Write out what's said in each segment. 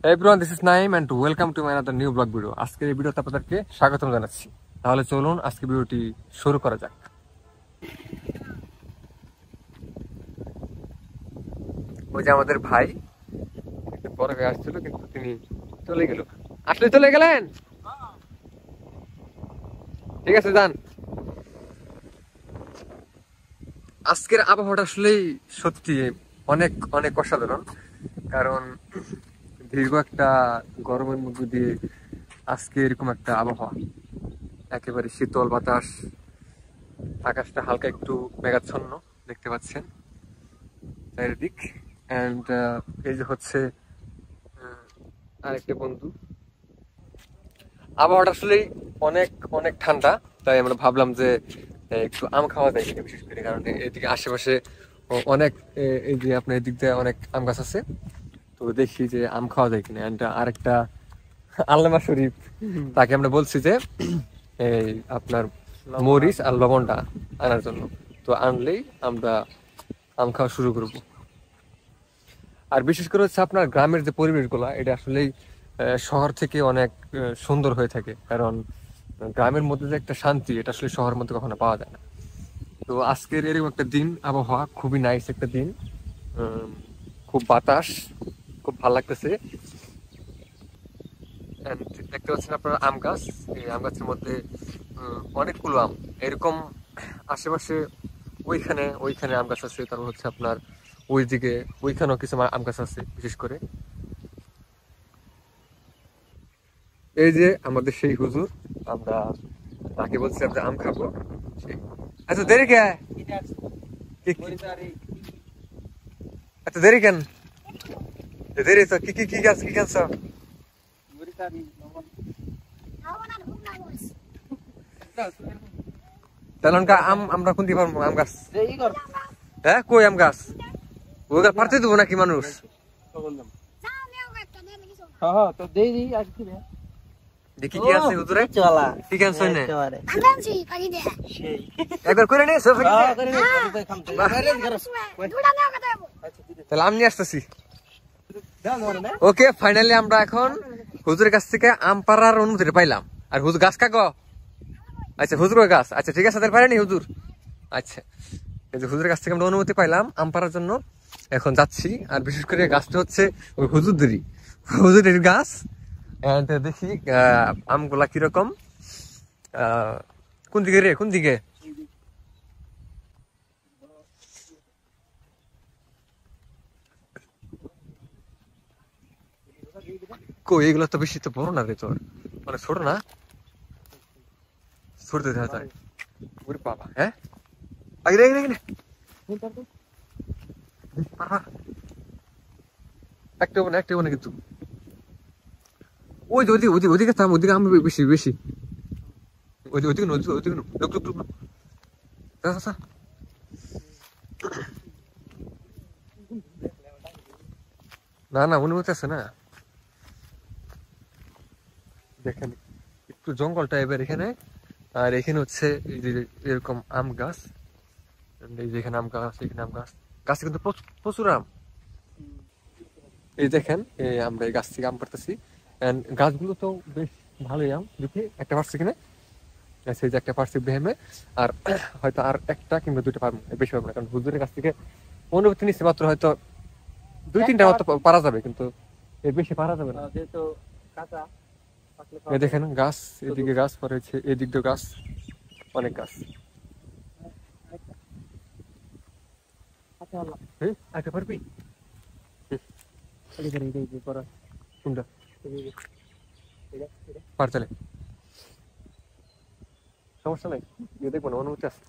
Hey everyone, this is Naim and welcome to my another new vlog video. আজকের এই ভিডিওতে আপনাদেরকে স্বাগতম জানাচ্ছি। তাহলে চলুন আজকে ভিডিওটি শুরু করা যাক। ওই যে আমাদের ভাই একটু পরে আসছিল কিন্তু তিনি চলে গেল। আসলে চলে গেলেন? ঠিক আছে যান। আজকের আবহাওয়াটা আসলেই সত্যি অনেক অনেক অসাধারণ, কারণ দীর্ঘ একটা গরমের মধ্যে দিয়ে আজকে এরকম একটা আবহাওয়া, একেবারে শীতল বাতাস, আকাশটা হালকা একটু মেঘাচ্ছন্ন দেখতে পাচ্ছেন চারিদিক। অ্যান্ড এই যে হচ্ছে আরেকটা বন্ধু। আবহাওয়াটা আসলেই অনেক অনেক ঠান্ডা, তাই আমরা ভাবলাম যে একটু আম খাওয়া যায় কিনা, বিশেষ করে কারণ এদিকে আশেপাশে অনেক এই যে আপনার এদিক দিয়ে অনেক আম গাছ আছে, তো দেখি যে আম খাওয়া যায় কিনা। অ্যান্ড আরেকটা আল্লামা শরীফ, তাকে আমরা বলছি যে এই আপনার মরিচ আর লবণটা আনার জন্য, তো আনলেই আমরা আম খাওয়া শুরু করব। আর বিশেষ করে হচ্ছে আপনার গ্রামের যে পরিবেশগুলো, এটা আসলেই শহর থেকে অনেক সুন্দর হয়ে থাকে, কারণ গ্রামের মধ্যে যে একটা শান্তি, এটা আসলে শহরের মধ্যে কখনো পাওয়া যায় না। তো আজকের এরকম একটা দিন, আবহাওয়া খুবই নাইস একটা দিন, খুব বাতাস, খুব ভালো লাগতেছে। দেখতে পাচ্ছেন আপনারা আম গাছ, এই আম গাছের মধ্যে অনেকগুলো আম এরকম আশেপাশে, ওইখানে ওইখানে আম গাছ আছে, তারপর হচ্ছে আপনার ওইদিকে ওইখানেও কিছু আম গাছ আছে। বিশেষ করে এই যে আমাদের সেই হুজুর, আমরা তাকে বলছি আমরা আম খাবো। আচ্ছা দেরি কে, এত দেরি কেন? দেরি তো কি কি কি গাছ কি গাছ? তাহলে আম আমরা কোন দিকে পারবো? আম গাছ হ্যাঁ, কই আম গাছ? ওই গাছ পারতে দেবো নাকি মানুষ? দেখি কি আছে হুজুরে, কি গাছ হইনে একবার করে নে সব। তাহলে আম নিয়ে আসতেছি। ওকে, ফাইনালি আমরা এখন হুজুরের কাছ থেকে আম পাড়ার অনুমতি পাইলাম। আর হুজুর গাছ কাকো? আচ্ছা হুজুর ওই গাছ, আচ্ছা ঠিক আছে, তাদের পারেনি হুজুর। আচ্ছা, এই যে হুজুরের কাছ থেকে আমরা অনুমতি পাইলাম আম পাড়ার জন্য, এখন যাচ্ছি। আর বিশেষ করে গাছটা হচ্ছে ওই হুজুরের গাছ। দেখি আমগুলা কিরকম, কোন দিকে রে, কোন দিকে? কই এগুলো তো বেশি তো বড় না রে তোর, মানে ছোট না, ছোট দেখা যায়। ওরে বাবা, হ্যাঁ আগে রে একটা না কিন্তু ওই যে ওদিকে থাম, ওদিকে আম বেশি বেশি, ওদিকে না না অনুমতি আছে না। দেখেন একটু জঙ্গল টাইপের এখানে, আর এখানে হচ্ছে এই যে এরকম আম গাছ, এই যে এখানে আম গাছ, এখানে আম গাছ, গাছে কিন্তু প্রচুর আম। এই দেখেন আমরা এই গাছ থেকে আম পাড়তেছি, গাছগুলো তো বেশ ভালোই আম। দেখি একটা পারছি কিনে, সেই যে একটা পারছি বেহেমে, আর হয়তো আর একটা কিংবা দুইটা পারবো, বেশি পারবো না, কারণ হুজুরের কাছ থেকে অনুমতি নিচ্ছে মাত্র, হয়তো দুই তিনটা মতো পারা যাবে, কিন্তু এর বেশি পারা যাবে না। এই দেখেন গাছ, এদিকে গাছ, পরে হচ্ছে এদিক দিয়ে গাছ, অনেক গাছ। আচ্ছা পারবি কোনটা পার, চলে সমস্যা নাই, দেখবো না, অনুমতি আছে।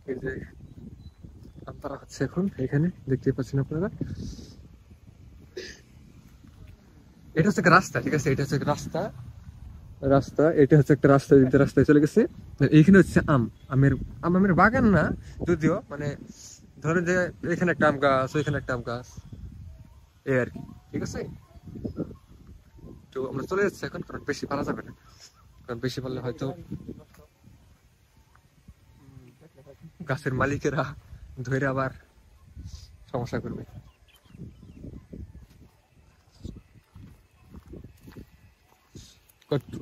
এই যে আমপাড়া হচ্ছে এখন, এখানে দেখতে পাচ্ছেন আপনারা, এটা হচ্ছে একটা রাস্তা, ঠিক আছে, এটা হচ্ছে একটা রাস্তা, এটা হচ্ছে একটা রাস্তা, রাস্তায় চলে গেছে। এইখানে হচ্ছে আমের বাগান না যদিও, মানে ধরেন যে এখানে একটা আম গাছ, ওইখানে একটা আম গাছ, এই আর কি, ঠিক আছে। তো আমরা চলে যাচ্ছি এখন, কারণ বেশি পারা যাবে না, কারণ বেশি পারলে হয়তো গাছের মালিকেরা ধরে আবার সমস্যা করবে।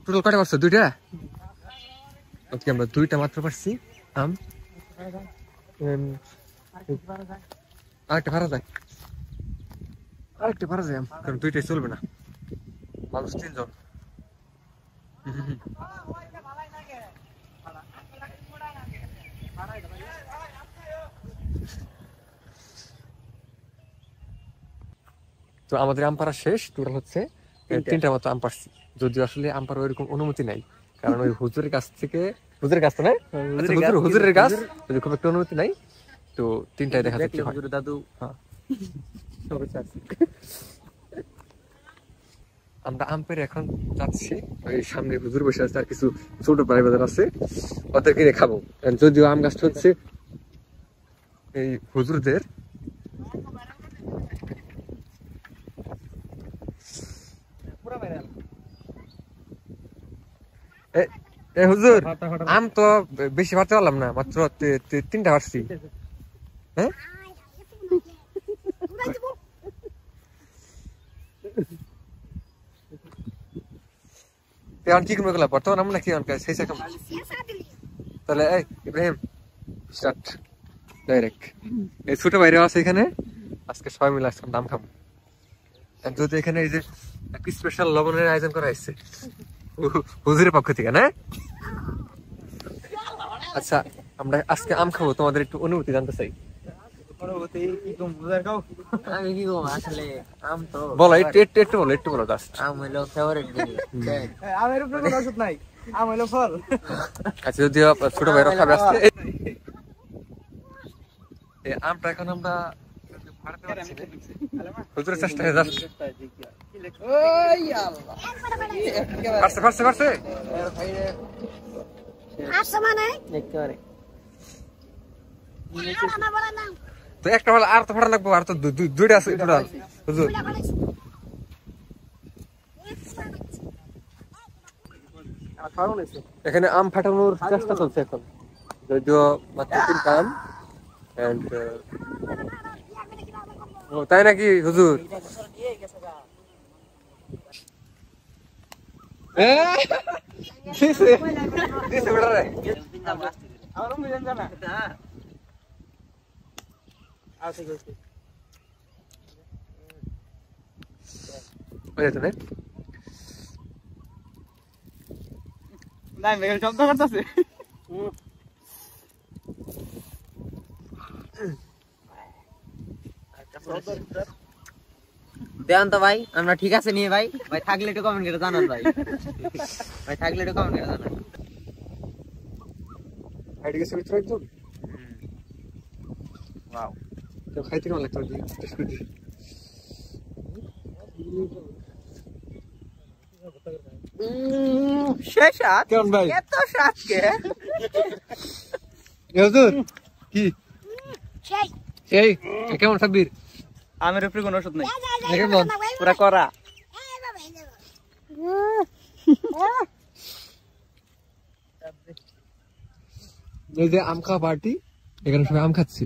টোটাল কয়টা পারছো? 2টা? ওকে, আমরা 2টা মাত্র পারছি আম। আরেকটা পারা যায়, আম, কারণ 2টাই চলবে না, মানুষ 3 জন। তো আমাদের আম পাড়া শেষ। টোটাল হচ্ছে 3টা মতো আম পারছি, যদিও আসলে আম পাড়া ওইরকম অনুমতি নাই, কারণ ওই হুজুরের কাছ থেকে, হুজুরের কাছ তো না, হুজুরের গাছ খুব একটা অনুমতি নাই। তো 3টাই দেখা যাচ্ছে দাদু। আমরা আম পেরে এখন যাচ্ছি, ওই সামনে হুজুর বসে আছে আর কিছু ছোট ভাই বাজার আছে, ওদের কিনে খাবো। যদিও আম গাছটা হচ্ছে এই হুজুরদের। হুজুর, আম তো বেশি পারতে পারলাম না, মাত্র 3টা পারছি। হ্যাঁ, কি কিনবো গেলাম বর্তমান আমরা নাকি সেই সেরকম? তাহলে এই ইব্রাহিম স্টার্ট ডাইরেক্ট। এই ছোট বাইরে আছে এখানে, আজকে সবাই মিলে আজকে দাম খাবো। যদি এখানে এই যে একটা স্পেশাল লবণের আয়োজন করা হয়েছে হুজুরের পক্ষ থেকে, না? আচ্ছা, আমরা আজকে আম খাবো, তোমাদের একটু অনুভূতি জানতে চাই। বলো, একটু বলো জাস্ট। আচ্ছা, যদিও ছোট ভাইরা খাবে আজকে আমটা, এখন আমরা হুজুরের চেষ্টা হয়ে যাচ্ছে। পারছে তো একটা ভালো, আর তো ফাটা লাগবো, আর তো 2টা আছে টোটাল। হুজুর, এখানে আম ফাটানোর চেষ্টা চলছে এখন, যদিও মাত্র 3টা আম। তাই নাকি হুজুর? শব্দ করতেছে। দেন তো ভাই, আমরা ঠিক আছে নিয়ে ভাই, থাকলে একটু কমেন্ট করে জানান ভাই, থাকলে একটু কমেন্ট করে জানান। আইডি গেছে ভিতরে একদম। ওয়াও, তো খাইতে কেমন লাগতো? শেষ আট কেমন ভাই? এত স্বাদ কে হুজুর? কি সেই কেমন সাব্বির? আমের উপরে কোনো ওষুধ নাই, কেমন পুরা করা। এই যে আম খাওয়া পার্টি, এখানে সবাই আম খাচ্ছি।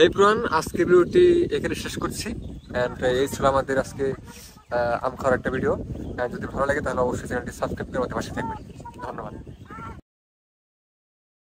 এই পুরান আজকে ভিডিওটি এখানে শেষ করছি। এই ছিল আমাদের আজকে আম খাওয়ার একটা ভিডিও। যদি ভালো লাগে তাহলে অবশ্যই চ্যানেলটি সাবস্ক্রাইব করে আমাদের পাশে থাকবেন। ধন্যবাদ।